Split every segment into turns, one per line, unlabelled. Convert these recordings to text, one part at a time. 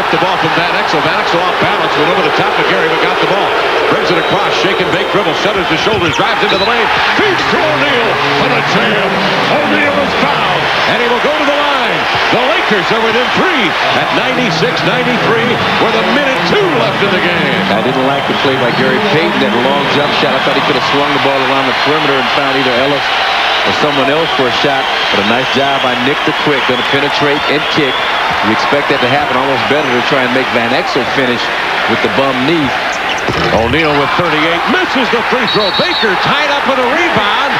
Stripped the ball from Van Exel. Van Exel off balance. Went over the top of Gary, but got the ball. Brings it across. Shake and bake dribble. Shutters to shoulders. Drives into the lane. Feeds to O'Neal for the jam. O'Neal is fouled. And he will go to the line. The Lakers are within 3 at 96-93 with a minute 2 left in the game.
I didn't like the play by Gary Payton. That long jump shot. I thought he could have swung the ball around the perimeter and found either Ellis or someone else for a shot. But a nice job by Nick the Quick. Going to penetrate and kick. You expect that to happen. Almost better to try and make Van Exel finish with the bum knee.
O'Neal with 38 misses the free throw. Baker tied up with a rebound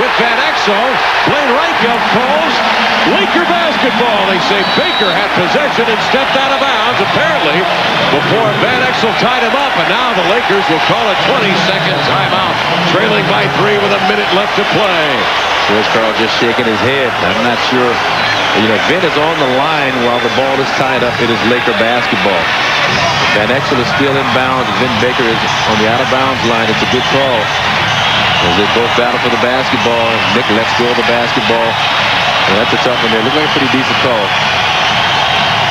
with Van Exel. Blaine Reichelt calls Laker basketball. They say Baker had possession and stepped out of bounds apparently before Van Exel tied him up, and now the Lakers will call a 20-second timeout, trailing by 3 with a minute left to play.
George Karl just shaking his head. I'm not sure. You know, Vin is on the line while the ball is tied up. It is Laker basketball. Van Exel is still in bounds. Vin Baker is on the out-of-bounds line. It's a good call as they both battle for the basketball. Nick lets go of the basketball. And that's a tough one there. Looked like a pretty decent call.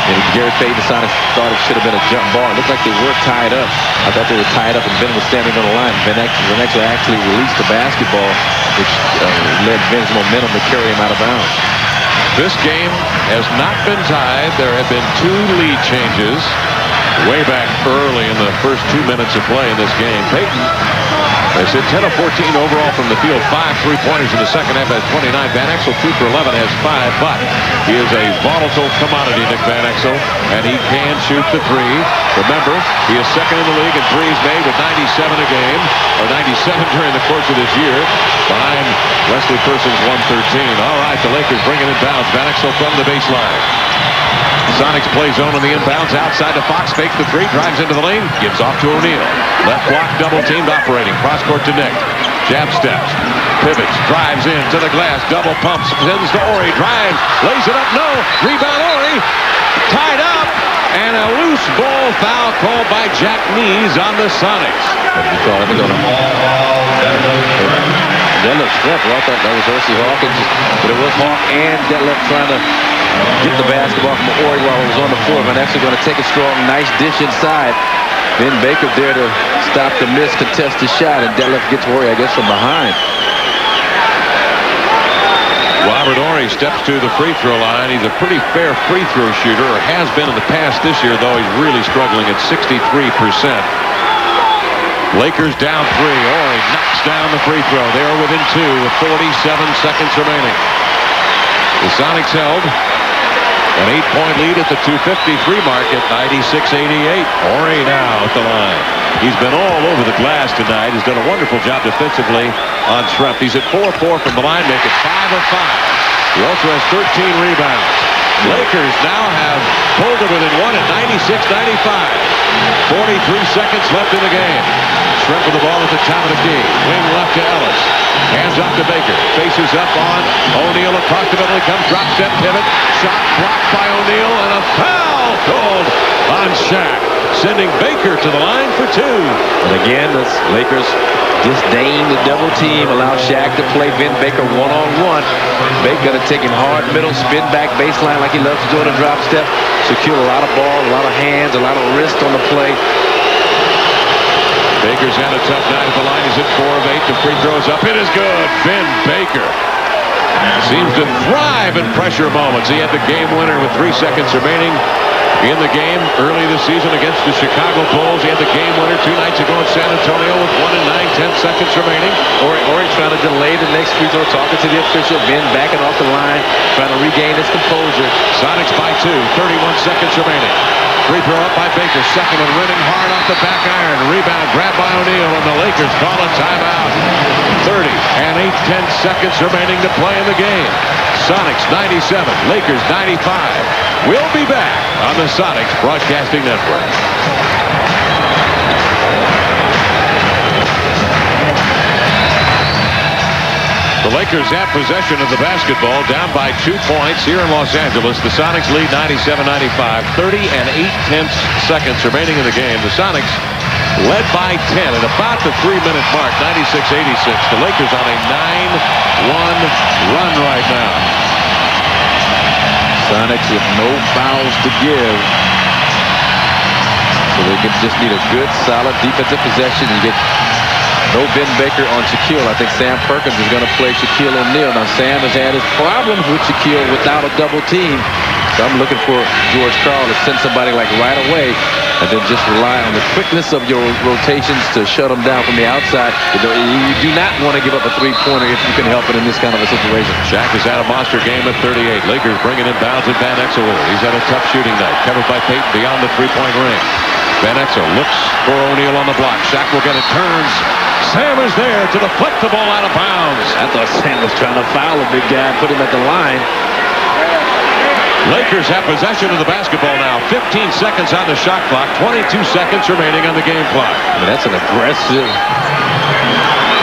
And Gary Payton thought it should have been a jump ball. It looked like they were tied up. I thought they were tied up and Vin was standing on the line. Van Exel actually released the basketball, which led Vin's momentum to carry him out of bounds.
This game has not been tied. There have been 2 lead changes way back early in the first 2 minutes of play in this game. Payton has hit 10 of 14 overall from the field. 5 3-pointers in the second half, has 29. Van Exel 2 for 11, has 5, but he is a volatile commodity, Nick Van Exel, and he can shoot the 3. Remember, he is second in the league in threes made with 97 a game, or 97 during the course of this year, behind Wesley Persons 113. All right, the Lakers bring it in bounds. Van Exel from the baseline. Sonics play zone on the inbounds. Outside to Fox. Fakes the 3. Drives into the lane. Gives off to O'Neal. Left block double teamed operating. Cross court to Nick. Jab steps. Pivots. Drives in to the glass. Double pumps. Sends to Ori. Drives. Lays it up. No. Rebound Ori. Tied up. And a loose ball foul called by Jack Nees on the Sonics.
Detlef Schrempf. Well, I thought that was Hersey Hawkins, but it was Hawk and Detlef trying to get the basketball from Ori while it was on the floor. Van Exel going to take a strong, nice dish inside. Then Baker there to stop the miss, contest the shot, and Detlef gets Ori, I guess, from behind.
Robert Ori steps to the free throw line. He's a pretty fair free throw shooter, or has been in the past this year, though he's really struggling at 63%. Lakers down 3. Ori knocks down the free throw. They are within 2 with 47 seconds remaining. The Sonics held an 8-point lead at the 2:53 mark at 96-88. Ori now at the line. He's been all over the glass tonight. He's done a wonderful job defensively on Schrempf. He's at 4-4 from the line, make it 5 of 5. He also has 13 rebounds. Lakers now have pulled it within 1 at 96-95. 43 seconds left in the game. Schrempf with the ball at the top of the key. Wing left to Ellis. Hands off to Baker. Faces up on O'Neal. Across the middle he comes. Drop step pivot. Shot blocked by O'Neal. And a foul called on Shaq. Sending Baker to the line for 2.
And again, the Lakers disdain the double team. Allow Shaq to play Vin Baker one-on-one. Baker to take him hard middle. Spin back baseline like he loves to do on a drop step. Secure a lot of ball, a lot of hands, a lot of wrist on the play.
Baker's had a tough night at the line. He's at 4 of 8. The free throw's up. It is good. Vin Baker seems to thrive in pressure moments. He had the game winner with 3 seconds remaining in the game early this season against the Chicago Bulls. He had the game winner 2 nights ago in San Antonio with 1 and 9/10 seconds remaining.
Ori trying to delay the next free throw, talking to the official. Vin backing off the line, trying to regain his composure.
Sonics by 2. 31 seconds remaining. Free throw up by Baker. Second and running hard off the back iron. Rebound grabbed by O'Neal, and the Lakers call a timeout. 30 and 8/10 seconds remaining to play in the game. Sonics 97, Lakers 95. We'll be back on the Sonics Broadcasting Network. The Lakers have possession of the basketball, down by 2 points here in Los Angeles. The Sonics lead 97-95. 30 and 8/10 seconds remaining in the game. The Sonics led by 10 at about the 3-minute mark, 96-86. The Lakers on a 9-1 run right now.
Sonics with no fouls to give. They just need a good, solid defensive possession. You get no Ben Baker on Shaquille. I think Sam Perkins is going to play Shaquille O'Neal. Now, Sam has had his problems with Shaquille without a double team. So I'm looking for George Karl to send somebody like right away and then just rely on the quickness of your rotations to shut them down from the outside. You do not want to give up a three-pointer if you can help it in this kind of a situation.
Shaq has had a monster game at 38. Lakers bringing in bounds at Van Exel with it. He's had a tough shooting night. Covered by Payton beyond the three-point ring. Van Exel looks for O'Neal on the block. Shaq will get it. Turns. Sam is there to deflect the ball out of bounds.
I thought Sam was trying to foul a big guy and put him at the line.
Lakers have possession of the basketball now. 15 seconds on the shot clock. 22 seconds remaining on the game clock.
I mean, that's an aggressive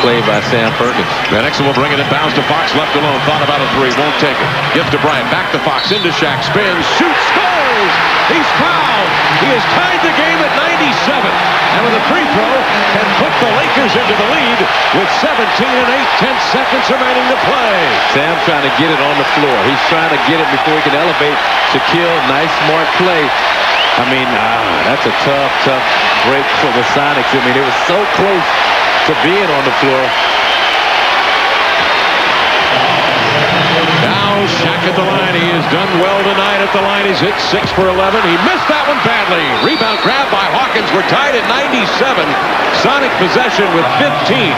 play by Sam Perkins.
Van Exel will bring it in bounds to Fox. Left alone. Thought about a three. Won't take it. Gives to Bryant. Back to Fox. Into Shaq. Spins. Shoots. Scores. He's fouled. He has tied the game at 97. And with a free throw, can put the Lakers into the lead with 17 and 8/10 seconds remaining to play.
Sam trying to get it on the floor. He's trying to get it before he can elevate. Shaquille, nice, smart play. I mean, that's a tough break for the Sonics. I mean, it was so close to being on the floor.
Now Shaq at the line. He has done well tonight at the line. He's hit 6 for 11. He missed that one badly. Rebound grab by Hawkins. We're tied at 97. Sonic possession with 15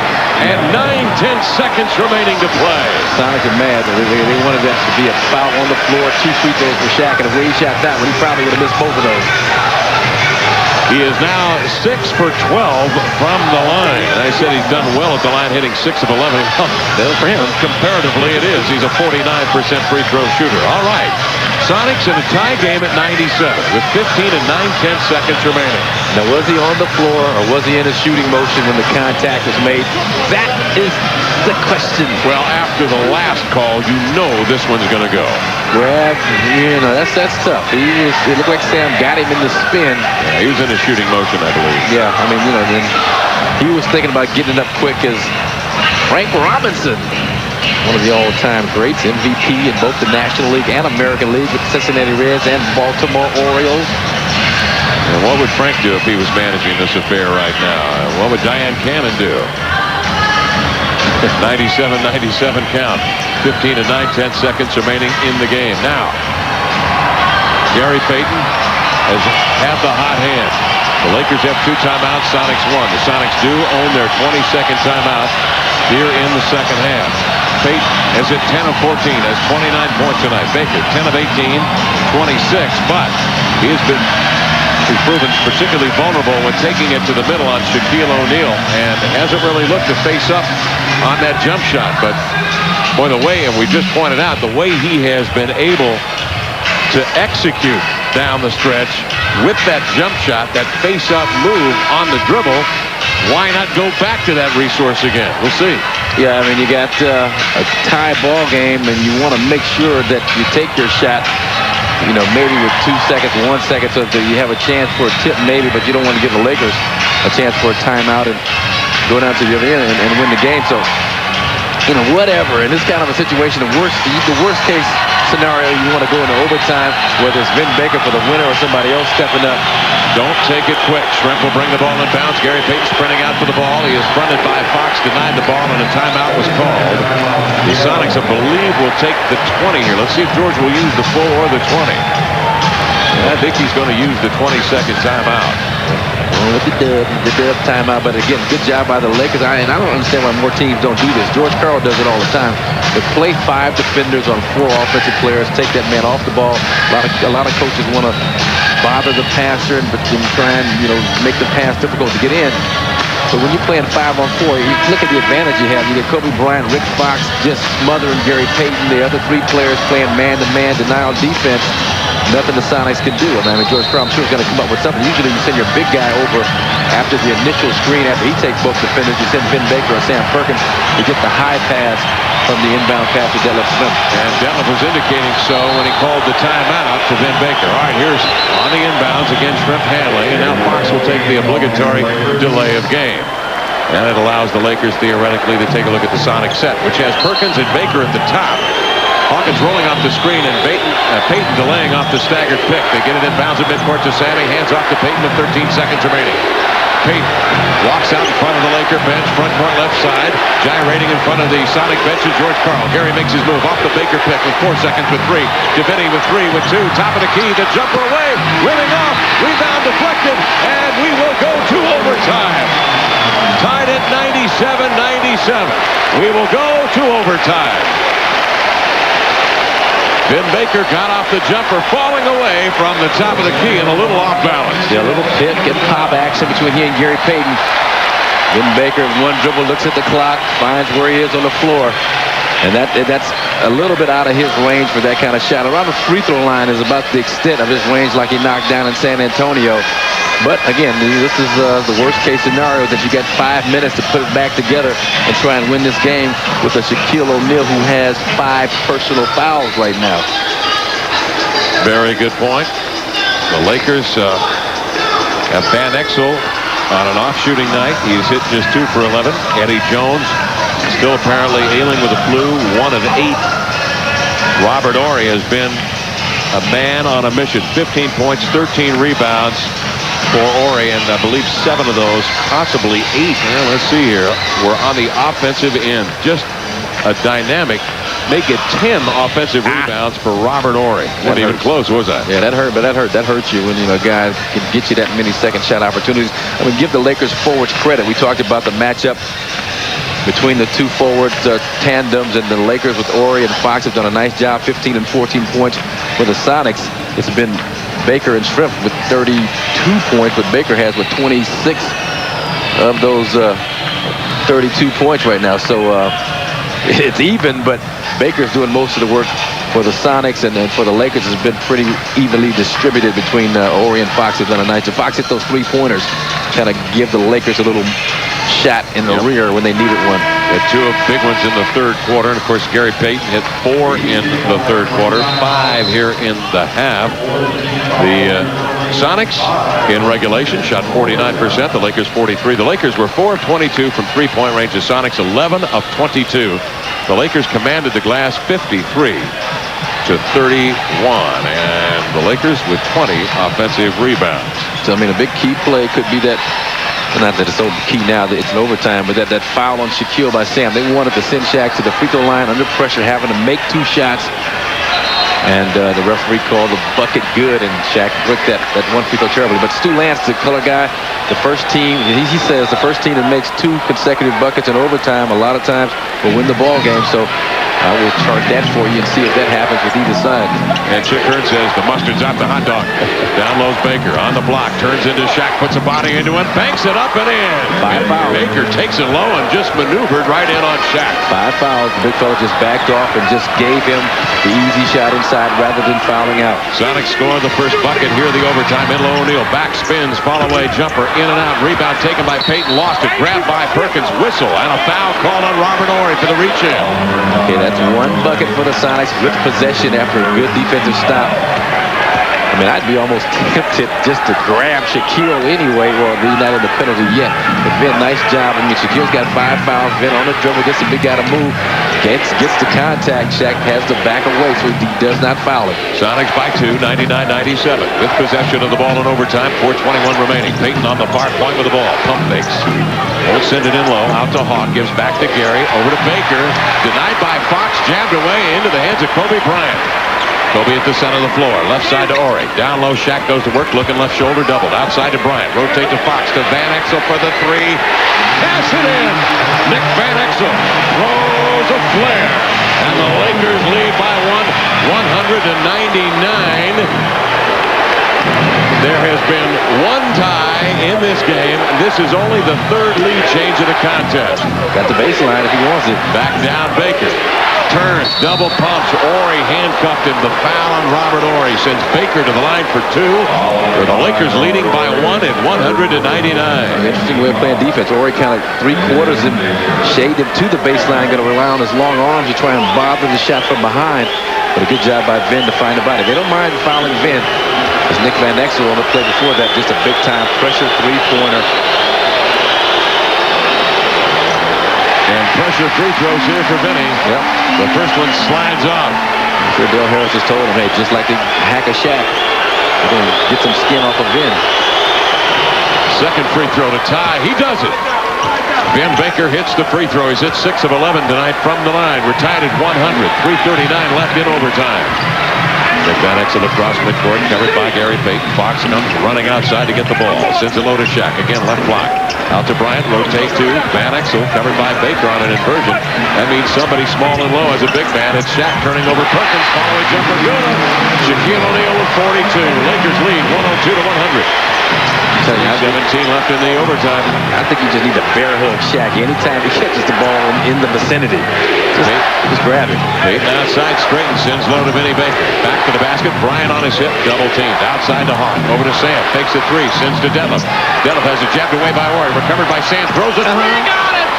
and 9/10 seconds remaining to play.
Sonics are mad. They wanted that to be a foul on the floor. 2 free throws for Shaq. And if he shot that one, he probably would have missed both of those.
He is now 6 for 12 from the line. And I said he's done well at the line, hitting 6 of 11. Well, for him, comparatively it is. He's a 49% free throw shooter. All right. Sonics in a tie game at 97 with 15 and 9/10 seconds remaining.
Now, was he on the floor or was he in a shooting motion when the contact was made? That is the question.
Well, after the last call, you know this one's going to go.
Well, that's tough. It looked like Sam got him in the spin.
Yeah, he was in a shooting motion, I believe.
Yeah, I mean, then he was thinking about getting it up quick as Frank Robinson, one of the all-time greats, MVP in both the National League and American League with the Cincinnati Reds and Baltimore Orioles.
And what would Frank do if he was managing this affair right now? What would Diane Cannon do? 97 count. 15 and 9/10 seconds remaining in the game. Now, Gary Payton has had the hot hand. The Lakers have 2 timeouts. Sonics 1. The Sonics do own their 22nd timeout here in the second half. Payton is at 10 of 14, has 29 points tonight. Baker, 10 of 18, 26. But he's proven particularly vulnerable when taking it to the middle on Shaquille O'Neal and hasn't really looked to face up on that jump shot. But boy, the way, and we just pointed out, the way he has been able to execute down the stretch with that jump shot, that face-up move on the dribble, why not go back to that resource again? We'll see.
Yeah, I mean, you got a tie ball game, and you want to make sure that you take your shot, maybe with 2 seconds, 1 second, so that you have a chance for a tip maybe, but you don't want to give the Lakers a chance for a timeout and go down to the other end and win the game. So, whatever. In this kind of a situation, the worst case scenario, you want to go into overtime, whether it's Vin Baker for the winner or somebody else stepping up.
Don't take it quick. Shrimp will bring the ball in bounds. Gary Payton sprinting out for the ball. He is fronted by Fox, denied the ball, and a timeout was called. The Sonics, I believe, will take the 20 here. Let's see if George will use the full or the 20. I think he's going to use the 20-second timeout.
With the dub timeout, but again, good job by the Lakers. And I don't understand why more teams don't do this. George Karl does it all the time. But play 5 defenders on 4 offensive players, take that man off the ball. A lot of coaches want to bother the passer and try and make the pass difficult to get in. But when you're playing 5-on-4, you look at the advantage you have. You get Kobe Bryant, Rick Fox just smothering Gary Payton. The other 3 players playing man-to-man denial defense. Nothing the Sonics can do. I mean, George Karl, I'm sure, is going to come up with something. Usually you send your big guy over after the initial screen. After he takes both defenders, you send Vin Baker or Sam Perkins to get the high pass from the inbound pass to Detlef Schrempf.
And Detlef was indicating so when he called the timeout to Vin Baker. All right, here's on the inbounds again, Schrempf handling. And now Fox will take the obligatory delay of game. And it allows the Lakers theoretically to take a look at the Sonic set, which has Perkins and Baker at the top. Hawkins rolling off the screen, and Payton delaying off the staggered pick. They get it inbounds at midcourt to Sammy. Hands off to Payton with 13 seconds remaining. Payton walks out in front of the Laker bench, front court left side. Gyrating in front of the Sonic bench is George Karl. Gary makes his move off the Baker pick with 4 seconds with 3. Deviney with 3 with 2. Top of the key. The jumper away. Rimming off. Rebound deflected. And we will go to overtime. Tied at 97-97. We will go to overtime. Vin Baker got off the jumper, falling away from the top of the key and a little off balance.
Yeah, a little pick and pop action between he and Gary Payton. Vin Baker, one dribble, looks at the clock, finds where he is on the floor. And that's a little bit out of his range for that kind of shot. Around the free throw line is about the extent of his range like he knocked down in San Antonio. But again, this is the worst case scenario that you get 5 minutes to put it back together and try and win this game with a Shaquille O'Neal who has 5 personal fouls right now.
Very good point. The Lakers have Van Exel on an off-shooting night. He's hit just 2 for 11. Eddie Jones still apparently ailing with a flu, 1 of 8. Robert Horry has been a man on a mission. 15 points, 13 rebounds for Horry, and I believe 7 of those, possibly 8. Well, let's see here. We're on the offensive end. Just a dynamic. Make it 10 offensive rebounds for Robert Horry. Wasn't even close, was that?
Yeah, that hurt, but that hurts you when a guy can get you that many second shot opportunities. I mean, give the Lakers forwards credit. We talked about the matchup between the two forward tandems, and the Lakers with Horry and Fox have done a nice job. 15 and 14 points for the Sonics. It's been Baker and Shrimp with 32 points, but Baker has with 26 of those 32 points right now. So it's even, but Baker's doing most of the work for the Sonics, and then for the Lakers has been pretty evenly distributed between Horry and Fox. Have done a nice job. Fox hit those 3-pointers, kind of give the Lakers a little shot in the rear when they needed one.
Had 2 big ones in the third quarter, and of course Gary Payton hit 4 in the third quarter, 5 here in the half. The Sonics in regulation shot 49%, the Lakers 43. The Lakers were 4 of 22 from 3-point range. The Sonics 11 of 22. The Lakers commanded the glass 53 to 31, and the Lakers with 20 offensive rebounds.
So I mean, a big key play could be that. Not that it's so key now that it's in overtime, but that foul on Shaquille by Sam. They wanted to send Shaq to the free throw line under pressure, having to make 2 shots. And the referee called the bucket good, and Shaq bricked that one free throw terribly. But Stu Lance, the color guy, the first team, he says the first team that makes 2 consecutive buckets in overtime a lot of times will win the ball game. So I will chart that for you and see if that happens with either side.
And Chick Hearn says the mustard's out the hot dog. Down lows Baker on the block, turns into Shaq, puts a body into it, banks it up and in.
5 fouls.
Baker takes it low and just maneuvered right in on Shaq.
5 fouls. The big fella just backed off and just gave him the easy shot inside rather than fouling out.
Sonics score the first bucket here, the overtime. It'll O'Neal back spins, fall away jumper, in and out. Rebound taken by Payton, lost it, grabbed by Perkins, whistle, and a foul called on Robert Horry for the reach-in.
Okay, that's 1 bucket for the Sonics with possession after a good defensive stop. I mean, I'd be almost tempted just to grab Shaquille anyway. Well, he's not in the penalty yet. But Vin, nice job. I mean, Shaquille's got 5 fouls. Vin on the dribble, gets the big guy to move. Gets the contact. Shaq has to back away so he does not foul it.
Sonics by 2, 99-97. With possession of the ball in overtime, 4:21 remaining. Payton on the far point with the ball. Pump fakes. Won't send it in low. Out to Hawk. Gives back to Gary. Over to Baker. Denied by Fox. Jammed away into the hands of Kobe Bryant. Kobe at the center of the floor. Left side to Horry. Down low, Shaq goes to work, looking left shoulder doubled. Outside to Bryant. Rotate to Fox, to Van Exel for the 3. Pass it in. Nick Van Exel throws a flare. And the Lakers lead by 199. There has been 1 tie in this game. This is only the 3rd lead change of the contest.
Got the baseline if he wants it.
Back down Baker. Turns, double pumps. Horry handcuffed him. The foul on Robert Horry sends Baker to the line for 2. With the Lakers leading by 1 at 199.
Interesting way of playing defense. Horry kind of 3/4 him, shade him to the baseline. Going to rely on his long arms to try and bother the shot from behind. But a good job by Vin to find the body. They don't mind fouling Vin. As Nick Van Exel on the play before that, just a big-time pressure 3-pointer.
And pressure free throws here for Vinny.
Yep.
The first one slides off.
Sure, Dale Harris just told him, hey, just like to hack a Shaq, we're going to get some skin off of Vin.
Second free throw to tie. He does it. Vin Baker hits the free throw. He's hit 6 of 11 tonight from the line. We're tied at 100. 3:39 left in overtime. Nick Van Exel across midcourt, covered by Gary Payton. Fox comes running outside to get the ball. Sends it low to Shaq. Again, left block. Out to Bryant. Rotate to Van Exel, covered by Baker on an inversion. That means somebody small and low as a big man. It's Shaq turning over Perkins. Following jumper good. Shaquille O'Neal with 42. Lakers lead 102 to 100. 17 left in the overtime.
I think you just need to bear hug Shaq anytime he catches the ball in the vicinity. Just grab it.
Payton outside, straight and sends low to Vinny Baker. Back to the basket. Bryant on his hip. Double teamed. Outside to Hart. Over to Sam. Takes a three. Sends to Detlef. Detlef has it jabbed away by Ori. Recovered by Sam. Throws it. He got it!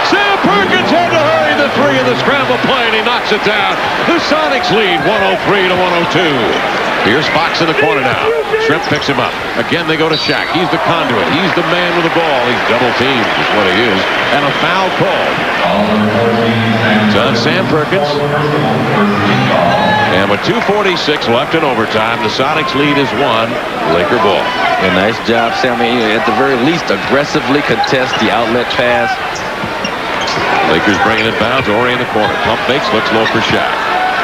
Sam Perkins had to hurry the three in the scramble play, and he knocks it down. The Sonics lead 103 to 102. Here's Fox in the corner now. Shrimp picks him up. Again, they go to Shaq. He's the conduit. He's the man with the ball. He's double teamed is what he is. And a foul call. It's on Sam Perkins. And with 2:46 left in overtime, the Sonics lead is 1. Laker ball.
A nice job, Sammy. At the very least, aggressively contest the outlet pass.
Lakers bringing it bounds. Ori in the corner. Pump fakes. Looks low for Shaq.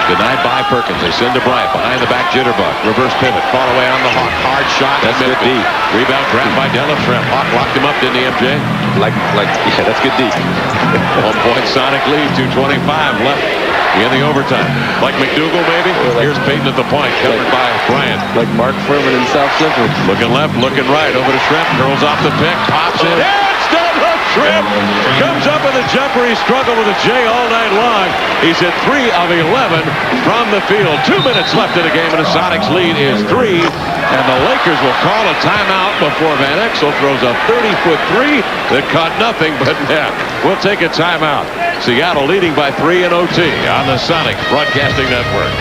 Denied by Perkins. They send to Bryant. Behind the back jitterbug. Reverse pivot. Fall away on the Hawk. Hard shot.
That's good D.
Rebound grabbed by Detlef Shrimp. Hawk locked him up, didn't he, MJ?
Yeah, that's good D.
1 point Sonic lead. 2:25 left in the overtime. Like McDougal, maybe? Here's Payton at the point. Covered by Bryant.
Like Mark Furman in South Central.
Looking left, looking right. Over to Shrimp. Curls off the pick. Pops in. It's Detlef Shrimp. Comes up with a jumper. He struggled with a J all night long. He's hit 3 of 11 from the field. 2 minutes left in the game, and the Sonics lead is 3. And the Lakers will call a timeout before Van Exel throws a 30-foot three that caught nothing but net. We'll take a timeout. Seattle leading by 3 in OT on the Sonics Broadcasting Network.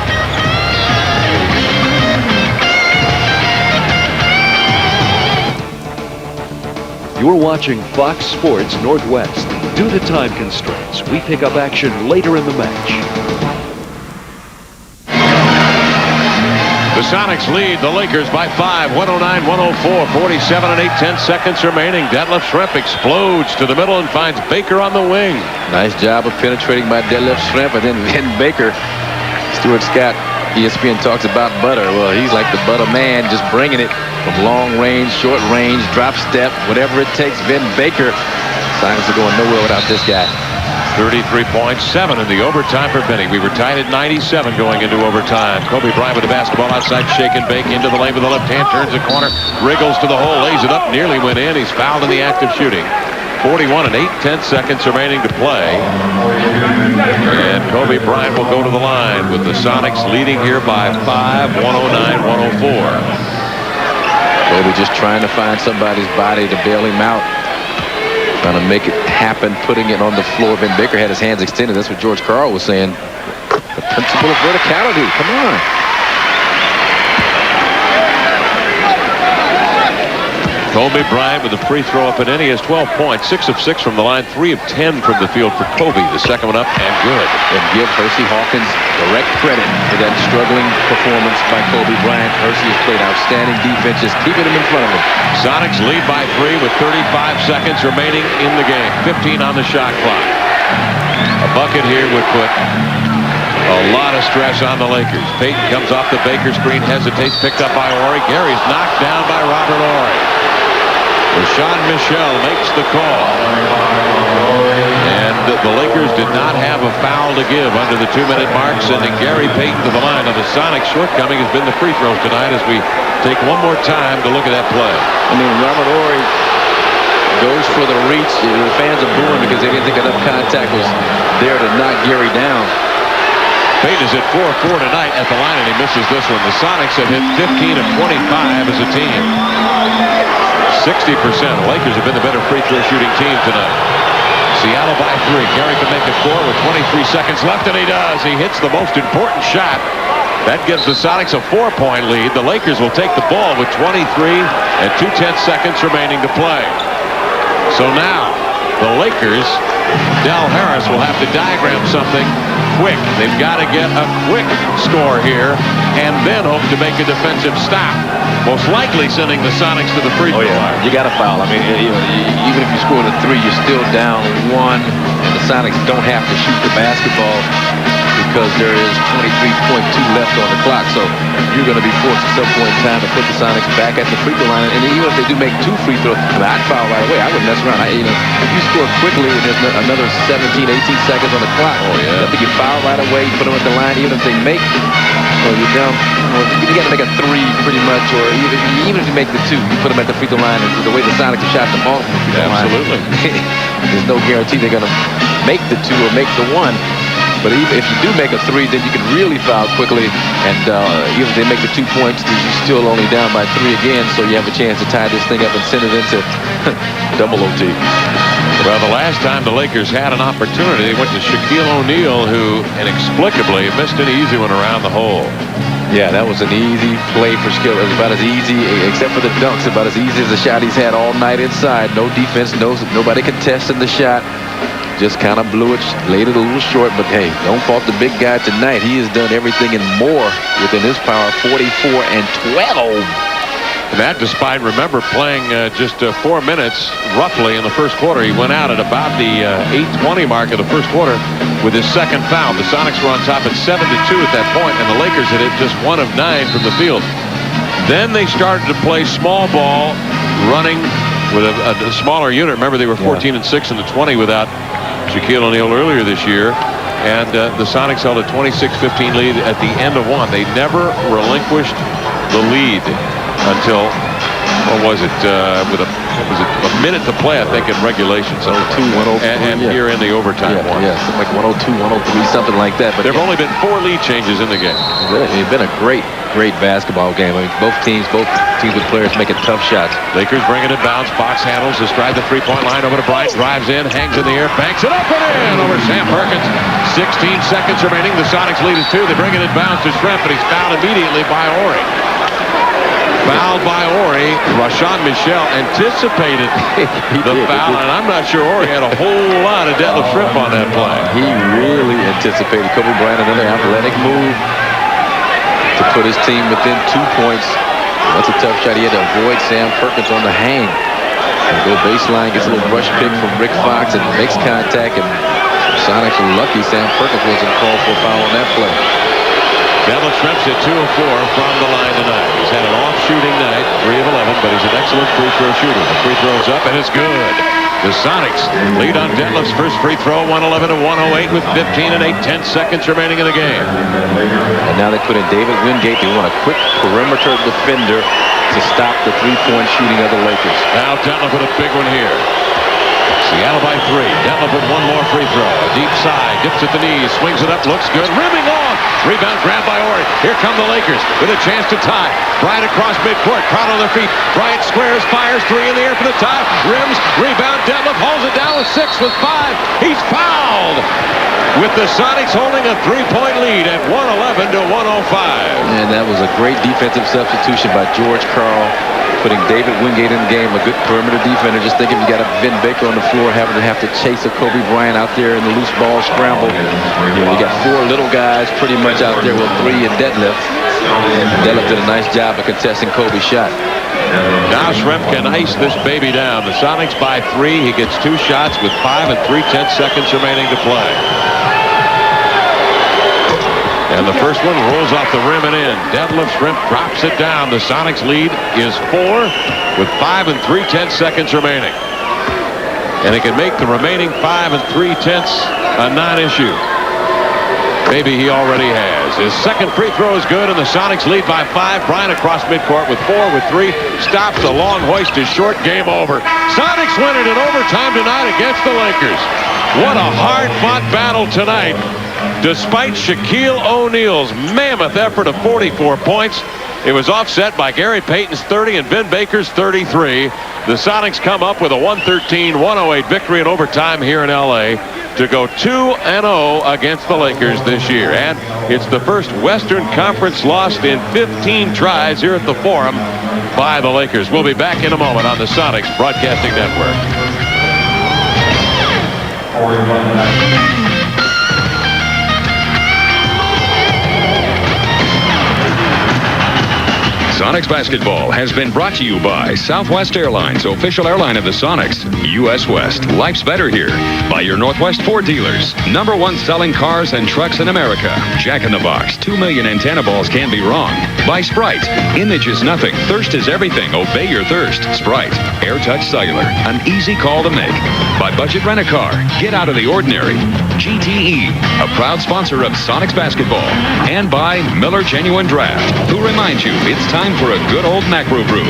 You're watching Fox Sports Northwest. Due to time constraints, we pick up action later in the match.
The Sonics lead the Lakers by 5, 109-104, 47 and 8/10 seconds remaining. Detlef Shrimp explodes to the middle and finds Baker on the wing.
Nice job of penetrating by Detlef Shrimp, and then Vin Baker. Stuart Scott, ESPN talks about butter. Well, he's like the butter man, just bringing it from long range, short range, drop step, whatever it takes. Vin Baker. Sonics are going nowhere without this guy.
33.7 in the overtime for Benny. We were tied at 97 going into overtime. Kobe Bryant with the basketball outside, shake and bake into the lane with the left hand, turns the corner, wriggles to the hole, lays it up, nearly went in. He's fouled in the act of shooting. 41 and 8/10 seconds remaining to play. And Kobe Bryant will go to the line with the Sonics leading here by 5, 109-104.
Kobe just trying to find somebody's body to bail him out. Trying to make it happen, putting it on the floor. Vin Baker had his hands extended. That's what George Karl was saying. The principle of verticality. Come on.
Kobe Bryant with a free throw up and in. He has 12 points, 6 of 6 from the line, 3 of 10 from the field for Kobe. The second one up and good.
And give Hersey Hawkins direct credit for that struggling performance by Kobe Bryant. Hersey has played outstanding defense, just keeping him in front of him.
Sonics lead by 3 with 35 seconds remaining in the game. 15 on the shot clock. A bucket here would put a lot of stress on the Lakers. Payton comes off the Baker screen, hesitates, picked up by Ori. Gary's knocked down by Robert Ori. Sean Michel makes the call. And the Lakers did not have a foul to give under the 2-minute mark, sending Gary Payton to the line. Now the Sonics shortcoming has been the free throws tonight as we take one more time to look at that play.
I mean, Robert Ori goes for the reach. The fans are booing because they didn't think enough contact was there to knock Gary down.
Payton is at 4-4 tonight at the line, and he misses this one. The Sonics have hit 15 of 25 as a team. 60%. Lakers have been the better free throw shooting team tonight. Seattle by 3. Gary can make it 4 with 23 seconds left, and he does. He hits the most important shot. That gives the Sonics a 4-point lead. The Lakers will take the ball with 23 and 2/10 seconds remaining to play. So now, The Lakers, Del Harris will have to diagram something quick. They've got to get a quick score here and then hope to make a defensive stop. Most likely sending the Sonics to the free throw line.
You got to foul. I mean, even if you score the 3, you're still down 1. And the Sonics don't have to shoot the basketball because there is 23.2 left on the clock. So you're going to be forced at some point in time to put the Sonics back at the free throw line. And even if they do make 2 free throws, I'd foul right away. I wouldn't mess around. If you score quickly and there's another 17, 18 seconds on the clock, I think you foul right away. You put them at the line, even if they make, you're down. You got to make a 3 pretty much, or even if you make the 2, you put them at the free throw line. And the way the Sonics have shot the ball from the free throw line, there's no guarantee they're going to make the 2 or make the 1. But even if you do make a 3, then you can really foul quickly. And even if they make the 2 points, you're still only down by 3 again. So you have a chance to tie this thing up and send it into double OT.
Well, the last time the Lakers had an opportunity, they went to Shaquille O'Neal, who inexplicably missed an easy one around the hole.
Yeah, that was an easy play for Shaquille. It was about as easy, except for the dunks, about as easy as the shot he's had all night inside. No defense, nobody contesting the shot. Just kind of blew it, laid it a little short, but hey, don't fault the big guy tonight. He has done everything and more within his power, 44 and 12.
And that despite, remember, playing just 4 minutes roughly in the first quarter. He went out at about the 8:20 mark of the first quarter with his second foul. The Sonics were on top at 7-2 at that point, and the Lakers had hit just 1 of 9 from the field. Then they started to play small ball, running with a smaller unit. Remember, they were 14 and 6 in the 20 without Shaquille O'Neal earlier this year, and the Sonics held a 26-15 lead at the end of 1. They never relinquished the lead until, what was it, with a minute to play, I think, in regulation. So
102, 103,
and here in the overtime one.
Yeah, something like 102, 103, something like that. But
there have only been 4 lead changes in the game.
It's been a great basketball game. I mean, both teams with players making tough shots.
Lakers bringing it bounce. Fox handles, has drive the 3-point line over to Bryant, drives in, hangs in the air, banks it up and in over Sam Perkins. 16 seconds remaining. The Sonics lead at 2. They bring it in bounce to Shrimp, but he's fouled immediately by Ori. Fouled by Ori. Rashawn Michel anticipated the foul, and I'm not sure Ori had a whole lot of Detlef Shrimp on that play.
He really anticipated. Kobe Bryant, another athletic move to put his team within 2 points. That's a tough shot. He had to avoid Sam Perkins on the hang. And go baseline, gets a little brush pick from Rick Fox and makes contact. And Sonics are lucky Sam Perkins wasn't called for a foul on that play.
Detlef Shrimp's hit 2 of 4 from the line tonight. He's had an off-shooting night, 3 of 11, but he's an excellent free throw shooter. The free throw's up, and it's good. The Sonics lead on Detlef's first free throw, 111 to 108, with 15 and 8/10 seconds remaining in the game.
And now they put in David Wingate. They want a quick perimeter defender to stop the 3-point shooting of the Lakers.
Now Detlef with a big one here. Seattle by 3. Detlef with 1 more free throw. Deep side, dips at the knees, swings it up, looks good, rimming on. Rebound grabbed by Ori. Here come the Lakers with a chance to tie. Bryant across midcourt, crowd on their feet. Bryant squares, fires, 3 in the air for the tie. Rims, rebound, Detlef holds it down with 6 with 5. He's fouled. With the Sonics holding a 3-point lead at 111 to 105.
And that was a great defensive substitution by George Karl, putting David Wingate in the game, a good perimeter defender. Just think if you got a Vin Baker on the floor, having to have to chase a Kobe Bryant out there in the loose ball scramble. You got 4 little guys pretty much out there with 3 in Detlef. And Detlef did a nice job of contesting Kobe's shot.
Now Shrimp can ice this baby down. The Sonics by 3. He gets 2 shots with 5 and 3/10 seconds remaining to play. And the first one rolls off the rim and in. Detlef Shrimp drops it down. The Sonics lead is 4 with 5 and 3/10 seconds remaining. And he can make the remaining 5 and 3/10 a non-issue. Maybe he already has. His second free throw is good, and the Sonics lead by 5. Bryant across midcourt with 4 with 3. Stops a long hoist is short. Game over. Sonics win it in overtime tonight against the Lakers. What a hard-fought battle tonight. Despite Shaquille O'Neal's mammoth effort of 44 points, it was offset by Gary Payton's 30 and Vin Baker's 33. The Sonics come up with a 113-108 victory in overtime here in L.A. to go 2-0 against the Lakers this year. And it's the first Western Conference loss in 15 tries here at the Forum by the Lakers. We'll be back in a moment on the Sonics Broadcasting Network.
Sonics basketball has been brought to you by Southwest Airlines, official airline of the Sonics. U.S. West, life's better here. By your Northwest Ford dealers. #1 selling cars and trucks in America. Jack in the Box, 2 million antenna balls can be wrong. By Sprite, image is nothing, thirst is everything. Obey your thirst. Sprite, AirTouch Cellular, an easy call to make. By Budget Rent-A-Car, get out of the ordinary. GTE, a proud sponsor of Sonics basketball. And by Miller Genuine Draft, who reminds you it's time for a good old macro brew.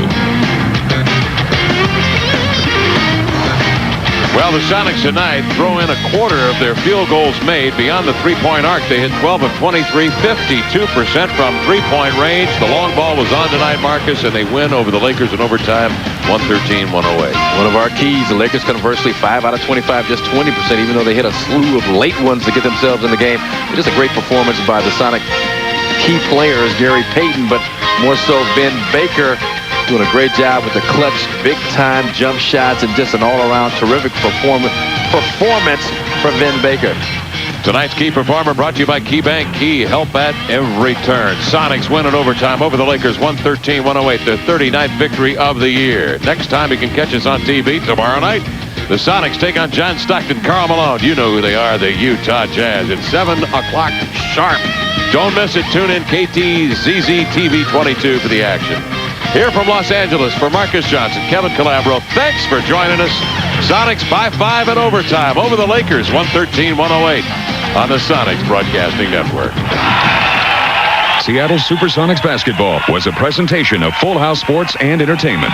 Well, the Sonics tonight throw in a quarter of their field goals made beyond the three-point arc. They hit 12 of 23, 52% from three-point range. The long ball was on tonight, Marcus, and they win over the Lakers in overtime, 113-108.
One of our keys, the Lakers conversely 5 out of 25, just 20%, even though they hit a slew of late ones to get themselves in the game. It is a great performance by the Sonic key players, Gary Payton, but more so Ben Baker, doing a great job with the clutch, big-time jump shots, and just an all-around terrific performance from Ben Baker.
Tonight's key performer brought to you by KeyBank. Key, help at every turn. Sonics win in overtime over the Lakers, 113-108, their 39th victory of the year. Next time you can catch us on TV tomorrow night, the Sonics take on John Stockton, Karl Malone. You know who they are, the Utah Jazz. It's 7 o'clock sharp. Don't miss it. Tune in KTZZ TV 22 for the action. Here from Los Angeles for Marcus Johnson, Kevin Calabro, thanks for joining us. Sonics by 5 in overtime over the Lakers, 113-108 on the Sonics Broadcasting Network.
Seattle SuperSonics basketball was a presentation of Full House Sports and Entertainment.